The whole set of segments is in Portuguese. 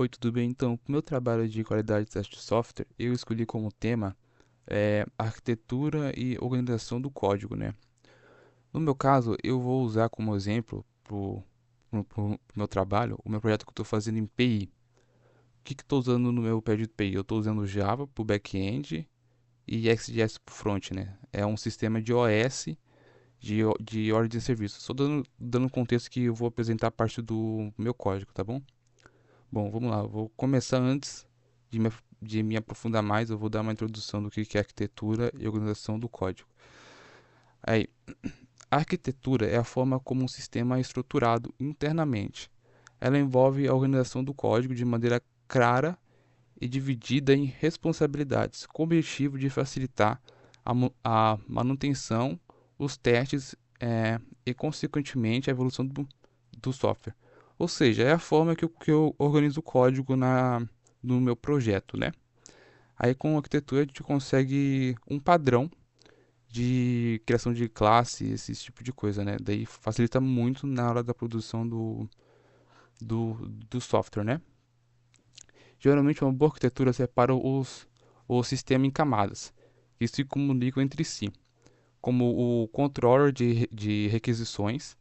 Oi, tudo bem? Então, para o meu trabalho de qualidade de teste de software, eu escolhi como tema arquitetura e organização do código, né? No meu caso, eu vou usar como exemplo para o meu trabalho, o meu projeto que eu estou fazendo em PI. O que eu estou usando no meu projeto de PI? Eu estou usando Java para o back-end e XJS para o front, né? É um sistema de OS de ordem de serviço. Só dando um contexto que eu vou apresentar parte do meu código, tá bom? Bom, vamos lá. Eu vou começar antes de me aprofundar mais. Eu vou dar uma introdução do que é arquitetura e organização do código. Aí, a arquitetura é a forma como um sistema é estruturado internamente. Ela envolve a organização do código de maneira clara e dividida em responsabilidades, com o objetivo de facilitar a manutenção, os testes e, consequentemente, a evolução do software. Ou seja, é a forma que eu organizo o código no meu projeto, né? Aí com a arquitetura a gente consegue um padrão de criação de classe, esse tipo de coisa, né? Daí facilita muito na hora da produção do software, né? Geralmente uma boa arquitetura separa o sistema em camadas, que se comunicam entre si, como o controller de requisições,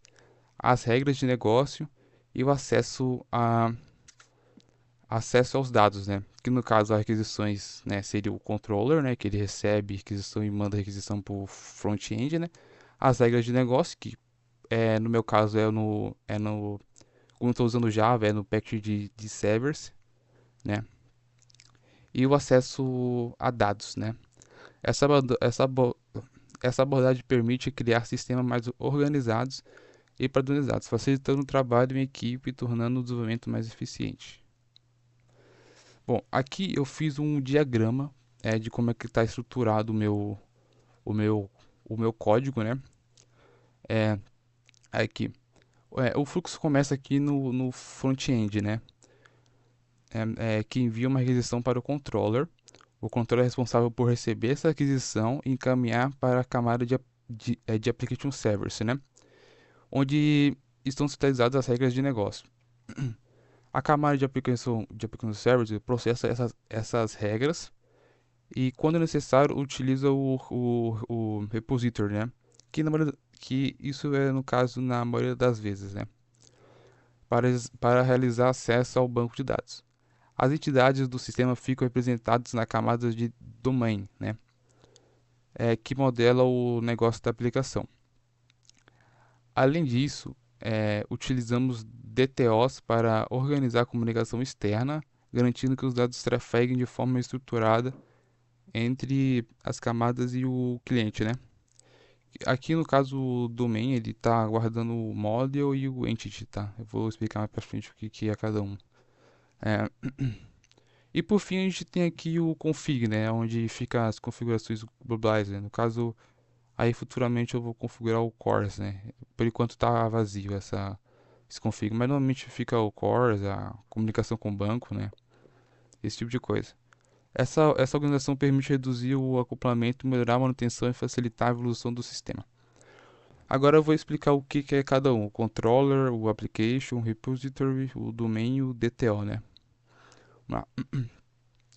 as regras de negócio e o acesso aos dados, né? Que no caso as requisições, né, seria o controller, né, que ele recebe requisição e manda requisição para o front-end, né? As regras de negócio, que no meu caso como eu estou usando Java, é no package de servers, né? E o acesso a dados, né? Essa, abord- essa, abo- essa abordagem permite criar sistemas mais organizados e padronizados, facilitando o trabalho em equipe e tornando o desenvolvimento mais eficiente. Bom, aqui eu fiz um diagrama de como é que está estruturado o meu, o meu código, né? É, aqui. O fluxo começa aqui no front-end, né? Que envia uma requisição para o controller. O controller é responsável por receber essa requisição e encaminhar para a camada de application service, né? Onde estão centralizadas as regras de negócio. A camada de application service processa essas regras e, quando necessário, utiliza o repository, né? Que isso é no caso na maioria das vezes, né? Para realizar acesso ao banco de dados. As entidades do sistema ficam representadas na camada de domain, né? Que modela o negócio da aplicação. Além disso, utilizamos DTOs para organizar a comunicação externa, garantindo que os dados trafeguem de forma estruturada entre as camadas e o cliente, né? Aqui no caso o domain, ele está guardando o model e o entity, tá? Eu vou explicar mais para frente o que é cada um. É, e por fim a gente tem aqui o config, né? Onde fica as configurações globais, né? No caso, aí futuramente eu vou configurar o cores, né? Por enquanto está vazio esse config, mas normalmente fica o cores, a comunicação com o banco, né? Esse tipo de coisa. Essa organização permite reduzir o acoplamento, melhorar a manutenção e facilitar a evolução do sistema. Agora eu vou explicar o que é cada um: o controller, o application, o repository, o domain e o DTO, né? Vamos lá.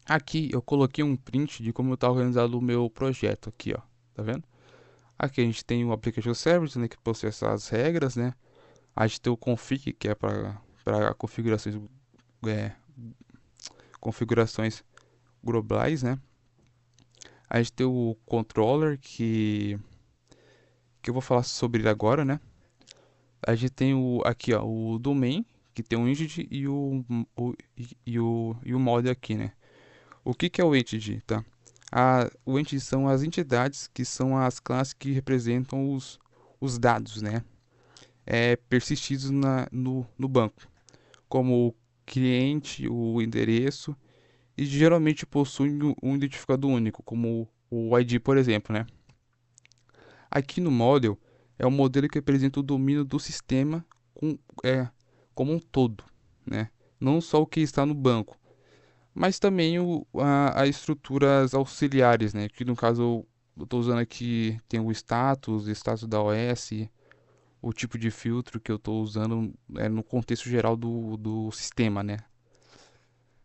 Aqui eu coloquei um print de como está organizado o meu projeto aqui, ó. Tá vendo? Aqui a gente tem o application service, né, que processa as regras, né? A gente tem o config, que é para é, configurações globais, né? A gente tem o controller, que eu vou falar sobre ele agora, né? A gente tem aqui, ó, o domain, que tem o entity e o model aqui, né? O que é o entity, tá? O entity são as entidades que são as classes que representam os dados, né? Persistidos no banco, como o cliente, o endereço, e geralmente possuem um identificador único, como o ID, por exemplo, né? Aqui no model é o modelo que representa o domínio do sistema com, é, como um todo, né? Não só o que está no banco, mas também as estruturas auxiliares, né? Que no caso eu estou usando aqui, tem o status da OS, o tipo de filtro que eu estou usando no contexto geral do sistema, né?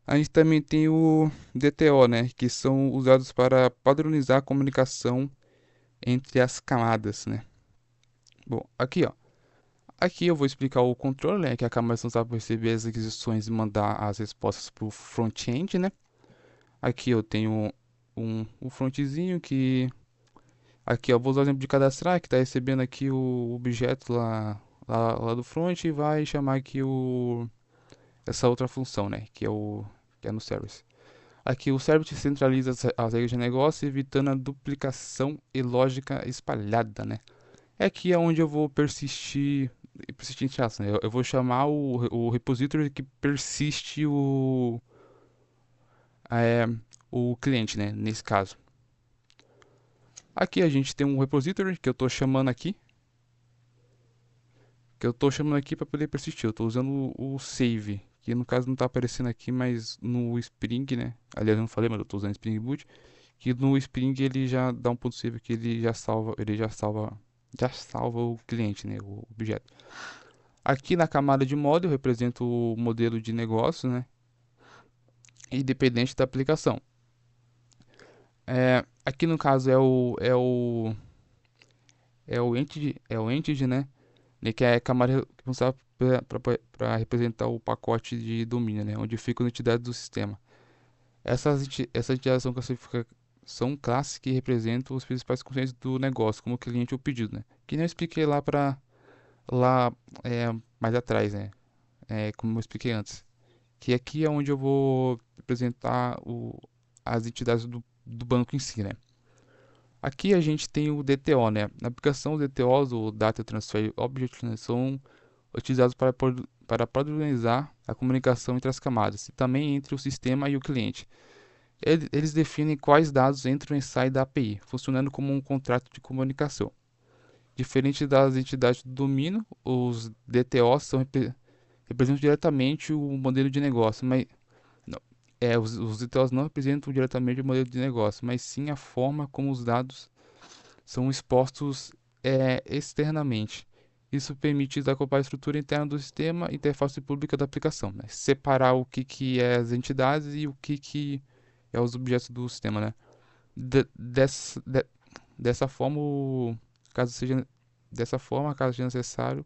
A gente também tem o DTO, né, que são usados para padronizar a comunicação entre as camadas, né. Bom, aqui, ó. Aqui eu vou explicar o controle, né, que é a camada responsável por receber as requisições e mandar as respostas para o front-end, né. Aqui eu tenho um frontzinho que... Aqui, ó, vou usar o exemplo de cadastrar, que está recebendo aqui o objeto lá do front e vai chamar aqui essa outra função, né, que é no service. Aqui o service centraliza as regras de negócio, evitando a duplicação e lógica espalhada, né. Aqui é onde eu vou persistir entre aspas, né? Eu vou chamar o repository que persiste é, o cliente, né, nesse caso. Aqui a gente tem um repository que eu estou chamando aqui, para poder persistir. Eu estou usando o save, que no caso não está aparecendo aqui, mas no Spring, né? Aliás, eu não falei, mas eu estou usando Spring Boot, que no Spring ele já dá um ponto save que já salva o cliente, né, o objeto. Aqui na camada de modo eu represento o modelo de negócio, né, independente da aplicação. Aqui no caso é o entity, né, que é a camada responsável para representar o pacote de domínio, né, onde ficam as entidades do sistema. Essas entidades são classes que representam os principais conceitos do negócio, como o cliente ou o pedido, né? Que nem eu expliquei lá mais atrás, né? Como eu expliquei antes. Que aqui é onde eu vou representar as entidades do banco em si, né? Aqui a gente tem o DTO, né? Na aplicação, os DTOs, o Data Transfer Object, né, são utilizados para padronizar a comunicação entre as camadas e também entre o sistema e o cliente. Eles definem quais dados entram e saem da API, funcionando como um contrato de comunicação. Diferente das entidades do domínio, os DTOs representam diretamente o modelo de negócio, mas não, os DTOs não representam diretamente o modelo de negócio, mas sim a forma como os dados são expostos externamente. Isso permite desacoplar a estrutura interna do sistema e interface pública da aplicação, né? Separar o que é as entidades e o que é os objetos do sistema, né? De, dessa, de- dessa forma, caso seja, dessa forma, caso seja necessário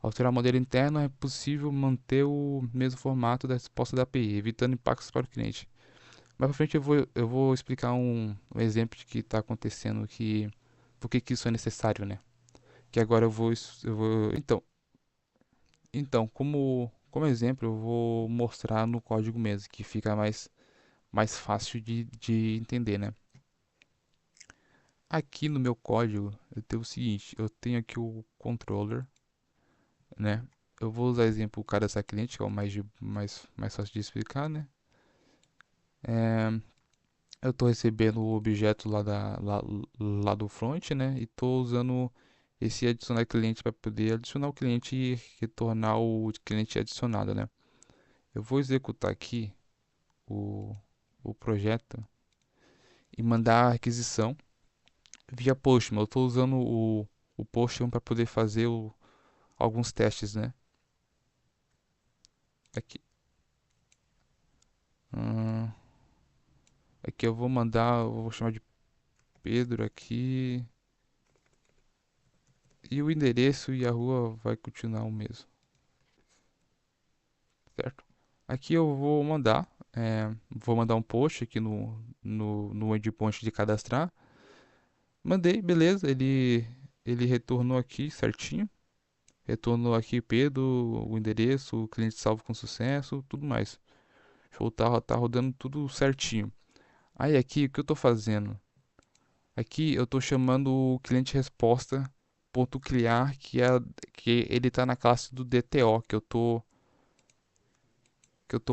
alterar o modelo interno, é possível manter o mesmo formato da resposta da API, evitando impactos para o cliente. Mais pra frente eu vou explicar um exemplo de que está acontecendo, por que isso é necessário, né? Que agora então, como exemplo, eu vou mostrar no código mesmo, que fica mais fácil de entender, né? Aqui no meu código, eu tenho o seguinte, eu tenho aqui o controller, né? Eu vou usar exemplo o cadastrar cliente, que é o mais fácil de explicar, né? Eu estou recebendo o objeto lá do front, né? E estou usando esse adicionar cliente para poder adicionar o cliente e retornar o cliente adicionado, né? Eu vou executar aqui o, o projeto e mandar a requisição via Postman. Eu estou usando o Postman para poder fazer alguns testes, né? Aqui, hum, aqui eu vou chamar de Pedro aqui. E o endereço e a rua vai continuar o mesmo, certo? Aqui eu vou mandar um post aqui no endpoint de cadastrar. Mandei, beleza, ele retornou aqui certinho. Retornou aqui Pedro, o endereço, o cliente salvo com sucesso, tudo mais. Show, tá rodando tudo certinho. Aí aqui, o que eu tô fazendo? Aqui eu tô chamando o cliente resposta ponto .criar, que ele tá na classe do DTO, que eu tô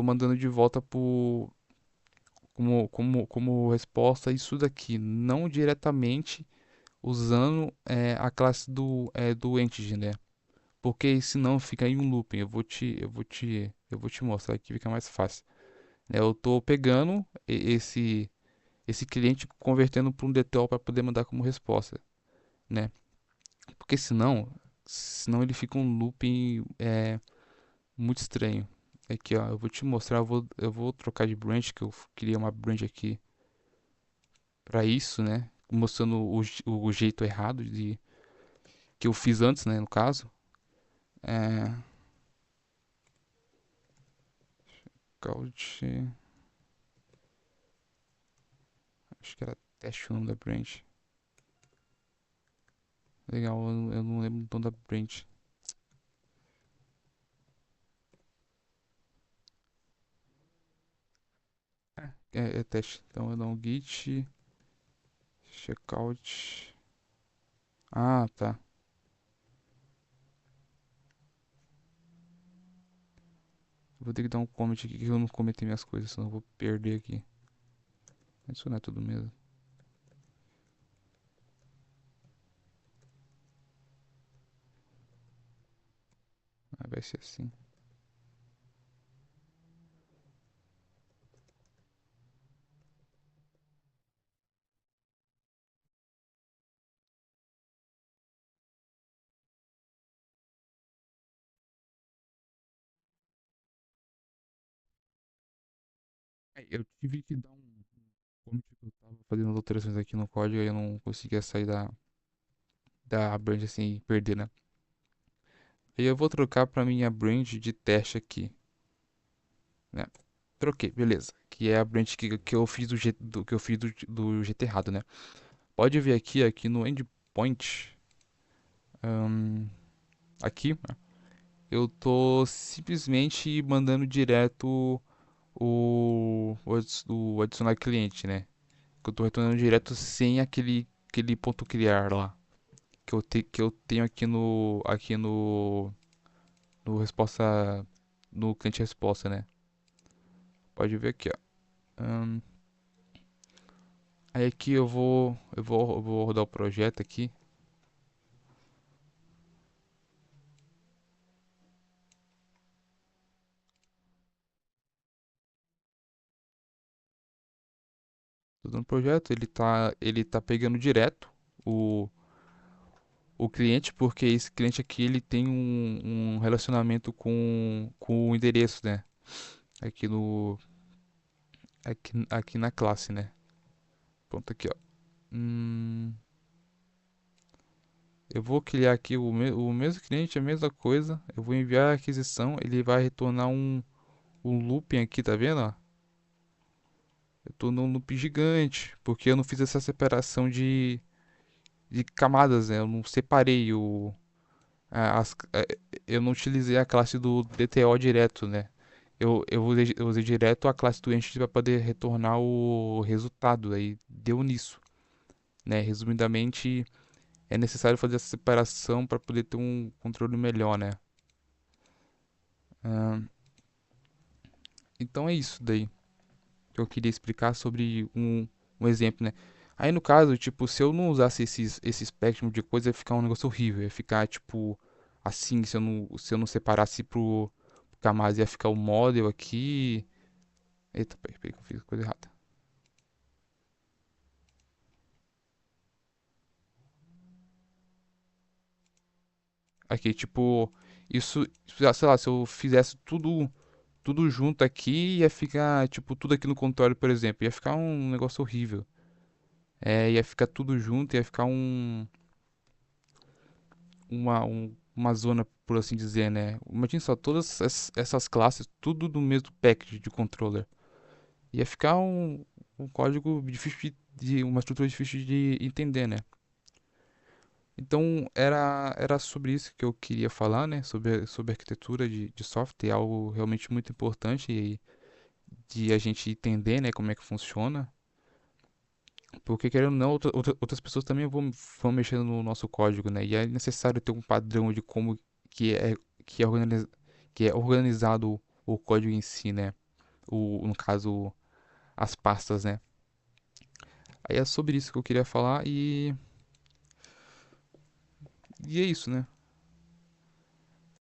mandando de volta como resposta isso daqui, não diretamente usando a classe do entity, né? Porque senão fica em um looping. Eu vou te mostrar aqui, fica mais fácil. Eu tô pegando esse cliente convertendo para um DTO para poder mandar como resposta, né? Porque senão ele fica um looping muito estranho. Aqui, ó, eu vou te mostrar, eu vou trocar de branch, que eu queria uma branch aqui pra isso, né? Mostrando o jeito errado de que eu fiz antes, né, no caso. É, Couch, acho que era teste o nome da branch. Legal, eu não lembro o nome da branch. É teste. Então eu dou um git checkout. Ah, tá. Vou ter que dar um comment aqui que eu não comentei minhas coisas, senão eu vou perder aqui. Isso não é tudo mesmo. Ah, vai ser assim. Eu tive que dar um comment que eu tava fazendo as alterações aqui no código e eu não conseguia sair da branch assim e perder, né? Aí eu vou trocar pra minha branch de teste aqui, né? Troquei, beleza. Que é a branch que eu fiz que eu fiz do jeito errado, né? Pode ver aqui no endpoint, ahn, aqui, eu tô simplesmente mandando direto o adicionar cliente, né? Que eu tô retornando direto sem aquele ponto criar lá. Que eu tenho no resposta, no cliente resposta, né? Pode ver aqui, ó. Ahn, Aí aqui eu vou rodar o projeto aqui. Tô dando projeto, ele tá pegando direto o, o cliente, porque esse cliente aqui ele tem um relacionamento com o endereço, né? Aqui no, aqui na classe, né? Pronto, aqui, ó. Hum, eu vou criar aqui o mesmo cliente, a mesma coisa. Eu vou enviar a aquisição, ele vai retornar um looping aqui, tá vendo, ó? Eu tô num loop gigante, porque eu não fiz essa separação de camadas, né? Eu não separei eu não utilizei a classe do DTO direto, né? Eu usei direto a classe do entity para poder retornar o resultado, aí deu nisso, né? Resumidamente, é necessário fazer essa separação para poder ter um controle melhor, né? Ahn, então é isso daí que eu queria explicar sobre um exemplo, né? Aí no caso, tipo, se eu não usasse esse espectro de coisa, ia ficar um negócio horrível. Ia ficar, tipo, assim, se eu não separasse pro camadas, ia ficar o model aqui. Eita, peraí que eu fiz coisa errada. Aqui, tipo, isso, sei lá, se eu fizesse tudo junto aqui, ia ficar, tipo, tudo aqui no controle, por exemplo, ia ficar um negócio horrível. Ia ficar tudo junto, ia ficar uma zona, por assim dizer, né? Imagina só, todas essas classes, tudo do mesmo package de controller. Ia ficar um código difícil uma estrutura difícil de entender, né? Então era sobre isso que eu queria falar, né? Sobre arquitetura de software, é algo realmente muito importante de a gente entender, né? Como é que funciona. Porque querendo ou não, outras pessoas também vão mexendo no nosso código, né? E é necessário ter um padrão de como que é, que é, que é organizado o código em si, né? No caso, as pastas, né? Aí é sobre isso que eu queria falar e é isso, né?